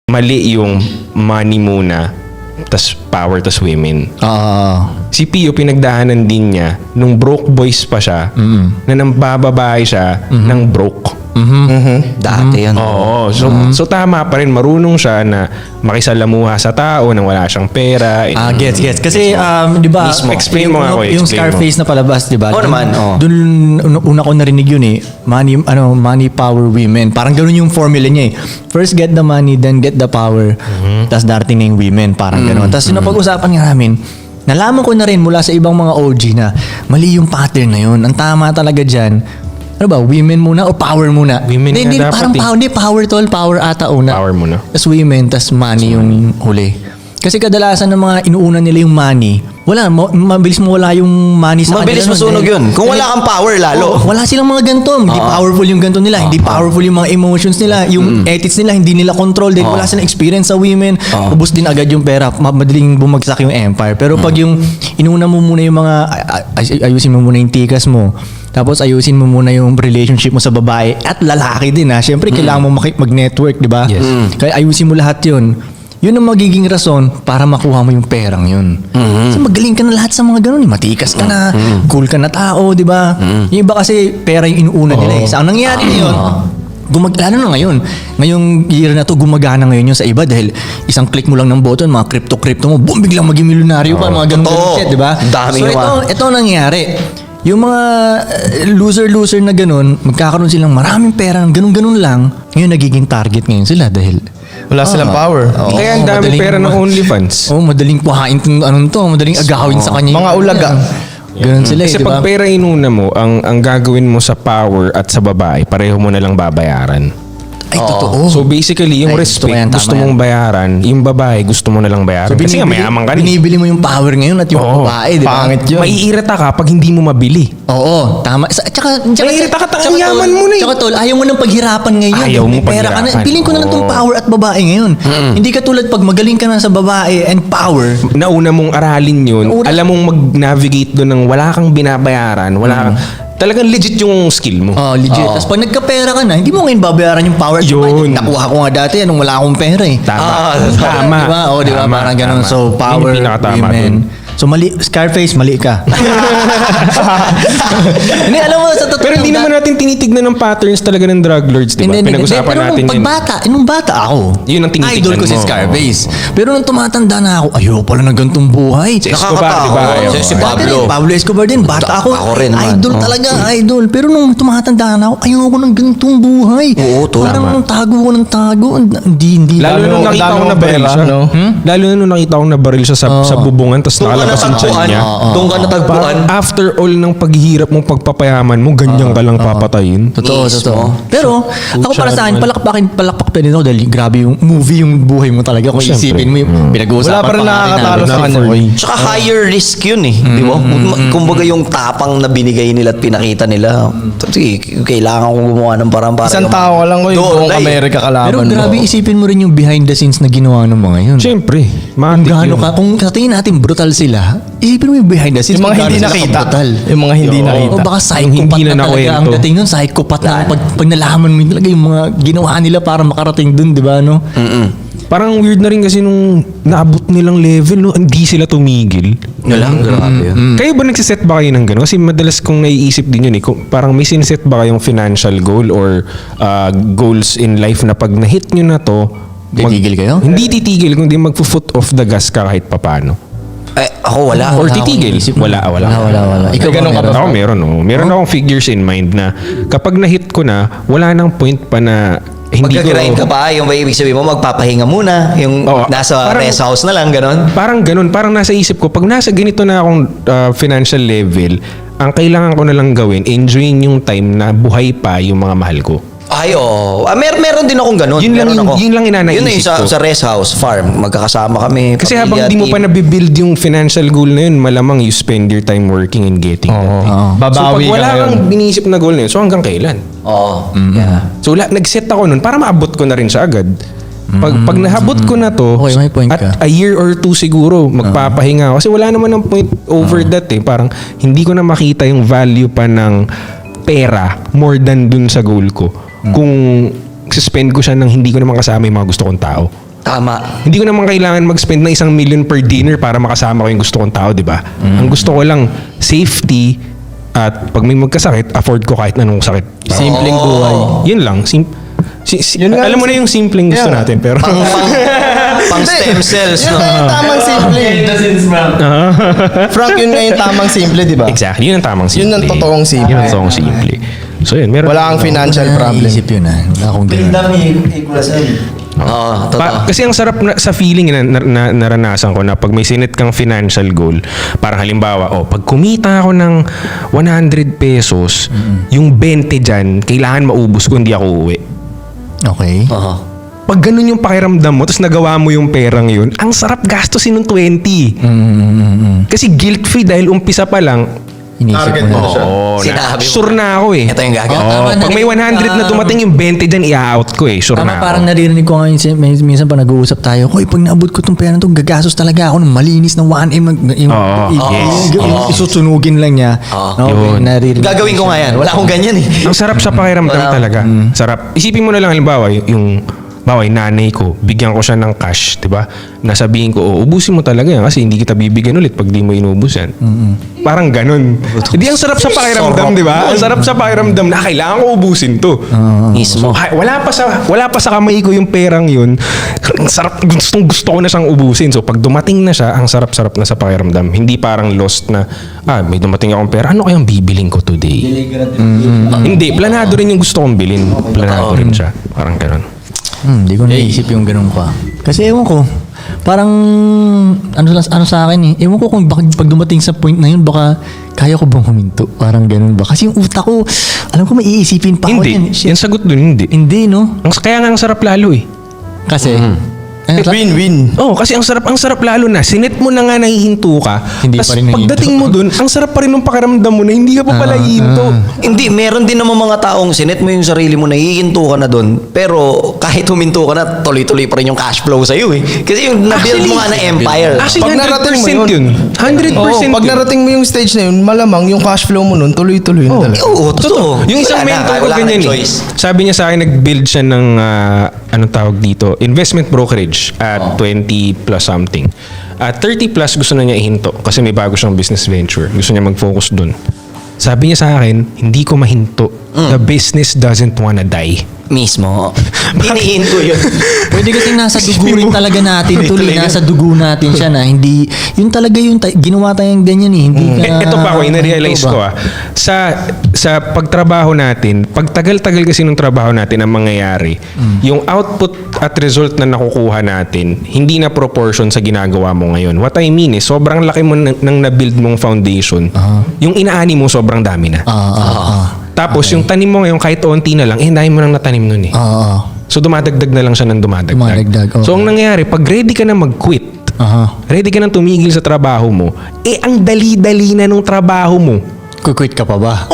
mali yung money muna, tas power, tas women. Si Pio, pinagdaanan din niya nung broke boys pa siya, na nang bababae siya ng broke. Dati yan. Oo. So tama pa rin. Marunong siya na makisalamuha sa tao nang wala siyang pera. Gets. Kasi, di ba, Explain mo nga ako. yung Scarface na palabas, di ba? Oo naman, oo. Doon, una ko narinig yun eh. Money, power, women. Parang ganun yung formula niya eh. First get the money, then get the power. Tapos darating na yung women. Parang ganun. Tapos napag-usapan nga namin, nalaman ko na rin mula sa ibang mga OG na mali yung pattern na yun. Ang tama talaga dyan, ano ba, women muna o power muna? Women Hindi, nga dapat parang power tol, power ata una. Power muna. Tapos women, tapos money yung huli. Kasi kadalasan ng mga inuuna nila yung money, mabilis mawala yung money sa Mabilis kanila. masunog yun. Kung wala kang power, lalo. Wala silang mga ganito. Hindi powerful yung ganito nila. Hindi powerful yung mga emotions nila. Yung ethics nila, hindi nila control. Dahil wala silang experience sa women. Ubus din agad yung pera. Madaling bumagsak yung empire. Pero pag yung inuna mo muna yung mga, ayusin mo muna yung tikas mo. Tapos ayusin mo muna yung relationship mo sa babae at lalaki din ha. Siyempre, kailangan mo mag-network, di ba? Yes. Kaya ayusin mo lahat yun. Yun ang magiging rason para makuha mo yung perang yun. Kasi magaling ka na lahat sa mga ganun. Matikas ka na, cool ka na tao, di ba? Yung iba kasi pera yung inuuna nila eh. Sa ang nangyari ngayon, lalo na ngayon. Ngayong year na to, gumagana ngayon yun sa iba dahil isang click mo lang ng button, mga crypto mo, boom, biglang maging milyonaryo pa, mga ganun shit, di ba? Dami So ito ang nangyari. Yung mga loser na ganun, magkakaroon silang maraming pera, ganun lang, ngayon nagiging target ngayon sila dahil Wala silang power. Kaya ang dami pera ng OnlyFans. madaling kuhain madaling agawin sa kanya. Mga ulaga. Ganun sila Kasi eh, di ba? pag pera inuna mo, ang gagawin mo sa power at sa babae, pareho mo na lang babayaran. Ay, totoo. So basically, yung Ay, respect, tama gusto yan. mong bayaran, yung babae, gusto mo na lang bayaran. Kasi nga mayaman ka rin. Binibili mo yung power ngayon at yung babae, di ba? Pangit yun. Maiirita ka pag hindi mo mabili. Oo, tama. Tsaka Maiirita ka, ang yaman mo na eh. Tsaka tol, ayaw mo nang paghirapan ngayon. Ayaw mo May pera ka na. paghirapan. Piling ko na lang tong power at babae ngayon. Hindi ka tulad pag magaling ka na sa babae and power. Nauna mong aralin yun, alam mong mag-navigate doon ng wala kang binabayaran, wala kang... Talagang legit yung skill mo. Oh, legit. Tapos pag nagkapera ka na, hindi mo ngayon babayaran yung power. Yun. Nakuha ko nga dati nung wala akong pera eh. Tama. Tama. Diba? O, diba? Tama, Parang ganun. tama. So, power, Yun yung pinakatama women. dun. So, mali. Scarface, mali ka. Hindi, alam mo, sa totoo. Pero hindi naman natin tinitignan ng patterns talaga ng drug lords, di ba? Pinag-usapan natin yun. Nung bata ako, Yun ang tinitignan idol ko si mo. Scarface. Pero nung tumatanda na ako, ayoko pala ng ganitong buhay. Si Escobar, di ba? Nakakatakot. Ayaw. Si Dati Pablo. rin, Pablo Escobar din. Bata ako. Ako rin naman. Idol talaga, idol. Pero nung tumatanda na ako, ayoko ng ganitong buhay. Oo, tol. Parang tago ko ng tago. Hindi. Lalo na nung nakita ko na baril siya. Lalo na nung nakita ko na baril siya sa bubungan, tapos Doon ka nakalabas yung tiyan natagpuan. niya. Doon ka natagpuan. After all ng paghihirap mong pagpapayaman mo, ganyan ka lang papatayin. Totoo, Mismo. totoo. Pero, ako para sa akin, palakpak pa din ako dahil grabe yung movie, yung buhay mo talaga. Kung Siyempre. isipin mo yung pinag-uusapan Wala pa rin nga rin nakakatalo natin. sa kanya. Tsaka higher risk yun eh. Di ba? Kumbaga yung tapang na binigay nila at pinakita nila. Sige, kailangan kong gumawa ng parang para. Isang tao ka lang ko yung Doon, buong ay. Amerika kalaban Pero mo. grabe, isipin mo rin yung behind the scenes na ginawa ng mga yun. Siyempre, Kung matik gaano yun. ka, kung sa tingin natin brutal sila, isipin mo yung behind the scenes. Yung mga kung hindi gaano sila nakita. kabrutal. Yung mga hindi nakita. O baka Yung psychopath hindi na na talaga ang nakwento. dating nun. Psychopath na. Pag nalaman mo yun talaga yung mga ginawa nila para makarating dun, di ba? No? Parang weird na rin kasi nung naabot nilang level, no, hindi sila tumigil. Walang grabe yun. Kayo ba nagsiset ba kayo ng gano'n? Kasi madalas kong naiisip din yun eh. Parang may sinset ba kayong financial goal or goals in life na pag na-hit nyo na to, Titigil kayo? Hindi titigil, kundi mag-foot off the gas ka kahit papano. Ako wala. Or titigil. Wala. Wala. Ikaw Ganun ka ba? Ako meron, oh. Meron akong figures in mind na kapag na-hit ko na, wala nang point pa na hindi ko... Magka-grind ka pa, yung ba ibig sabihin mo, magpapahinga muna, yung Oo, nasa parang- rest house na lang, ganon. Parang ganun, parang nasa isip ko, pag nasa ganito na akong financial level, ang kailangan ko na lang gawin, enjoyin yung time na buhay pa yung mga mahal ko. Ay, oo. Meron din akong ganon. Yun lang Meron yung- ako. yun lang inanaisip Yun sa, ko. sa rest house, farm, magkakasama kami. Kasi pamilya, habang di mo team. pa nabibuild yung financial goal na yun, malamang you spend your time working and getting that thing. So pag Babawi ka wala ngayon. kang binisip na goal na yun, so hanggang kailan? Oo. Yeah. So nag-set ako nun para maabot ko na rin siya agad. Pag nahabot ko na to, Okay, may point at ka. a year or two siguro, magpapahinga ako. Kasi wala naman ng point over that eh. Parang hindi ko na makita yung value pa ng pera more than dun sa goal ko. Kung suspend ko siya nang hindi ko naman kasama yung mga gusto kong tao. Tama. Hindi ko naman kailangan mag-spend ng 1 million per dinner para makasama ko yung gusto kong tao, di ba? Ang gusto ko lang, safety, at pag may magkasakit, afford ko kahit anong sakit. Simpleng buhay. Yun lang. Yun nga, alam mo na yung simpleng gusto Yeah. natin, pero... Pang stem cells, Yun no? nga yung tamang simple. Frank, yun nga yung tamang simple, di ba? Exactly. Yun ang tamang simple. Yun ang totoong simple. Yun ang totoong simple. So yun, meron. Wala kang financial problem. Naisip yun Wala akong ganun. Oo, totoo. Kasi ang sarap sa feeling na naranasan ko na pag may sinit kang financial goal, parang halimbawa, pag kumita ako ng 100 pesos, yung 20 dyan, kailangan maubos ko, hindi ako uuwi. Okay. Oo. Pag ganun yung pakiramdam mo, tapos nagawa mo yung perang yun, ang sarap gastusin ng 20. Kasi guilt-free dahil umpisa pa lang, Inisip mo na. Sinabi mo. sure na ako eh. Ito yung gagawin. Tama na Pag may 100 na dumating yung 20 dyan, i-out ko eh. Sure Tama, na parang ako. naririnig ko ngayon, minsan pa nag-uusap tayo, Hoy, pag naabot ko tong pera na to, gagastos talaga ako ng malinis na 1M. Isusunugin lang niya. Yun. Naririnig Gagawin ko nga yan. Wala akong ganyan eh. Ang sarap sa pakiramdam talaga. Sarap. Isipin mo na lang halimbawa, yung nanay ko, bigyan ko siya ng cash, 'di ba? Nasabihin ko, ubusin mo talaga yan kasi hindi kita bibigyan ulit pag di mo inubos yan. Parang ganun. Hindi ang sarap sa pakiramdam, 'di ba? Ang sarap sa pakiramdam na kailangan ko ubusin 'to. Mismo. Wala pa sa kamay ko yung perang yun. Ang sarap, gusto ko na siyang ubusin. So pag dumating na siya, ang sarap-sarap na sa pakiramdam. Hindi parang lost na, may dumating akong pera, ano kayang bibiling ko today? Hindi, planado rin yung gusto kong bilhin. Planado rin siya. Parang ganun. Hindi ko naisip yung ganun pa. Kasi ewan ko, parang ano sa akin eh. Ewan ko kung pag dumating sa point na yun, baka kaya ko bang huminto? Parang ganun ba? Kasi yung utak ko, alam ko maiisipin pa ako Hindi. yan. Yung sagot dun, hindi. Hindi, no? Kaya nga ang sarap lalo eh. Kasi, Win-win. Kasi ang sarap lalo na. Sinet mo na nga nahihinto ka. Hindi Tas pa rin nahihinto. pagdating mo dun, ang sarap pa rin ng pakiramdam mo na hindi ka pa pala hihinto. Hindi, meron din naman mga taong sinet mo yung sarili mo, naihinto ka na doon. Pero kahit huminto ka na, tuloy-tuloy pa rin yung cash flow sa'yo eh. Kasi yung nabuild mo nga na empire. Actually, Pag narating mo 100% yun. 100% Pag yun. narating mo yung stage na yun, malamang yung cash flow mo nun, tuloy-tuloy na talaga. Oo, totoo. Yung isang Wala na, mentor ko wala ka ganyan ng eh. choice. Sabi niya sa akin, nag-build siya ng, anong tawag dito, investment brokerage at 20 plus something. At 30 plus gusto na niya ihinto kasi may bago siyang business venture. Gusto niya mag-focus dun. Sabi niya sa akin, hindi ko mahinto. The business doesn't wanna die. Mismo. Inihinto yun. pwede kasi nasa dugo rin talaga natin tuloy. Nasa dugo natin siya na hindi, yun talaga yung ginawa tayong ganyan eh. Hindi ka, Ito pa ako, inarealize ito ko ba? sa pagtrabaho natin, pag tagal-tagal kasi ng trabaho natin ang mangyayari, yung output at result na nakukuha natin, hindi na proportion sa ginagawa mo ngayon. What I mean is, sobrang laki mo nang na-build mong foundation, yung inaani mo sobrang dami na. Tapos yung tanim mo ngayon kahit onti na lang, dahil mo nang natanim nun eh. So dumadagdag na lang siya ng dumadagdag. Dumadagdag, okay. So ang nangyayari, pag ready ka na mag-quit, ready ka nang tumigil sa trabaho mo, ang dali-dali na nung trabaho mo. Kukwit ka pa ba?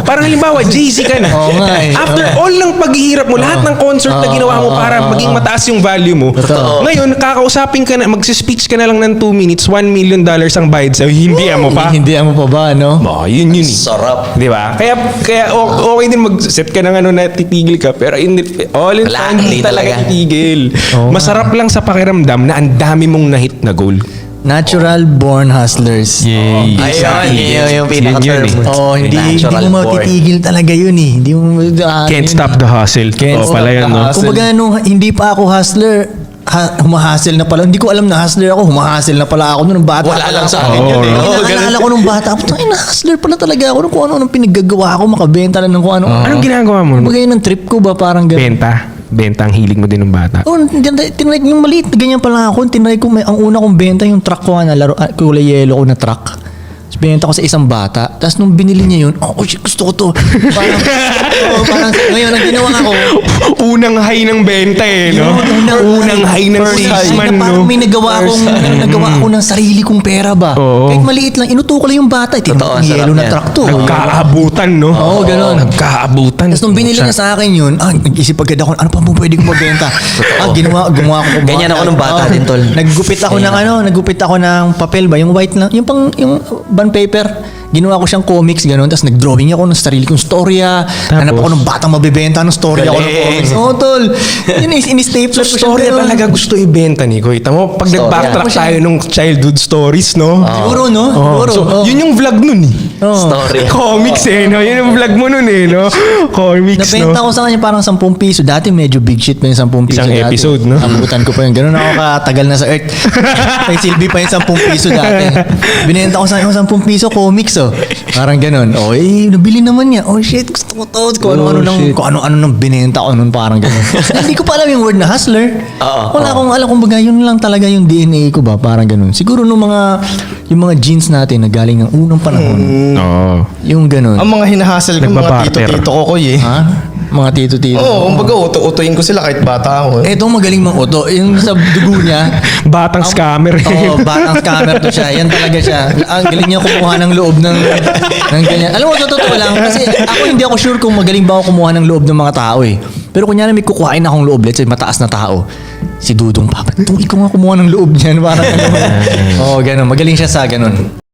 Parang halimbawa, Jay-Z ka na. Oo nga eh. After all ng paghihirap mo, lahat ng concert na ginawa mo para maging mataas yung value mo. Totoo. Ngayon, kakausapin ka na, magsispeech ka na lang ng 2 minutes, $1 million ang bayad sa'yo. Hindi mo pa. Hindi mo pa ba, no? Yun eh. Sarap. Di ba? Kaya okay din mag-set ka ng na titigil ka. Pero all in Wala, fun, hindi hindi talaga talaga. titigil. Masarap lang sa pakiramdam na ang dami mong na-hit na goal. Natural born hustlers. Yay. Ayun, yun yung Yun pinaka-term. yun Hindi Natural mo born. matitigil talaga yun eh. Hindi mo, Can't stop the hustle. Pala yun, no? Kumbaga nung hindi pa ako hustler, humahustle na pala. Hindi ko alam na hustler ako. Humahustle na pala ako nung bata. Wala pa lang sa ako. akin yun eh. Naalala ko nung bata ako. Hustler pala talaga ako. Kung ano-ano pinaggagawa ako. Makabenta lang ng kung ano. Anong ginagawa mo? Kumbaga yun ang trip ko ba? Parang gano'n. Benta ang hilig mo din ng bata. Tinry ko yung maliit. Ganyan pala ako. Tinry ko, ang una kong benta yung truck ko na laro, kulay yellow ko na truck. Tapos binenta ko sa isang bata. Tapos nung binili niya yun, shit, gusto ko to. Parang ngayon, ang ginawa ko, Unang high ng benta eh, no? Unang high ng salesman, parang no? may nagawa ako ng sarili kong pera ba? Oo. Kahit maliit lang, inuto ko lang yung bata. Totoo, Tinatang yellow sarap na yan. truck to. Nagkaabutan, no? Oo, ganun. Nagkaabutan. Tapos nung binili niya sa akin yun, nag-isip agad ako, ano pa mo pwede kong mabenta? gumawa ko. Ganyan ako nung bata din, tol. Naggupit ako ng papel ba? Yung white lang, yung bond paper. ginawa ko siyang comics, gano'n. Tapos nag-drawing ako ng sarili kong storya. Hanap ako ng batang mabibenta ng storya ako ng Galing. comics. Oo, tol. Yun, in-stapler ko siya. Story ganun. talaga gusto ibenta ni Koy. Tamo, pag nag-backtrack tayo nung childhood stories, no? Siguro, no? Siguro. So, Oo. yun yung vlog nun eh. Oo. Story. Comics eh, no? Yun yung vlog mo nun eh, no? Comics, Nabenta no? ko sa kanya parang 10 piso. Dati medyo big shit pa yung 10 piso. Isang dati. episode, no? Abutan ko pa yun. Ganun ako katagal na sa Earth. May silbi pa yung 10 piso dati. Binenta ko sa kanya 10 piso comics, oh. Parang ganun. Oh, nabili naman niya. Oh shit, gusto ko to. Kung ano-ano nang binenta ko nun, parang ganun. Hindi ko pa alam yung word na hustler. Wala akong alam. Kumbaga, yun lang talaga yung DNA ko ba. Parang ganun. Siguro yung mga genes natin na galing ng unang panahon. Oo. Yung ganun. Ang mga hinahasal ko, mga Nagbabarter. tito-tito ko eh. Ha? Mga tito-tito. Oo, kumbaga uto-utuin ko sila kahit bata ako. Eto magaling mang uto. Yung sa dugo niya. Batang scammer. Oo, batang scammer to siya. Yan talaga siya. Ang galing niya kumuha ng loob ng ganyan. Alam mo, totoo lang. Kasi ako hindi ako sure kung magaling ba ako kumuha ng loob ng mga tao eh. Pero kunyari may kukuhain akong loob, let's say mataas na tao. Si Dudong, Papa, ikaw nga kumuha ng loob niyan. Parang ganun. Oo, ganun. Magaling siya sa ganun.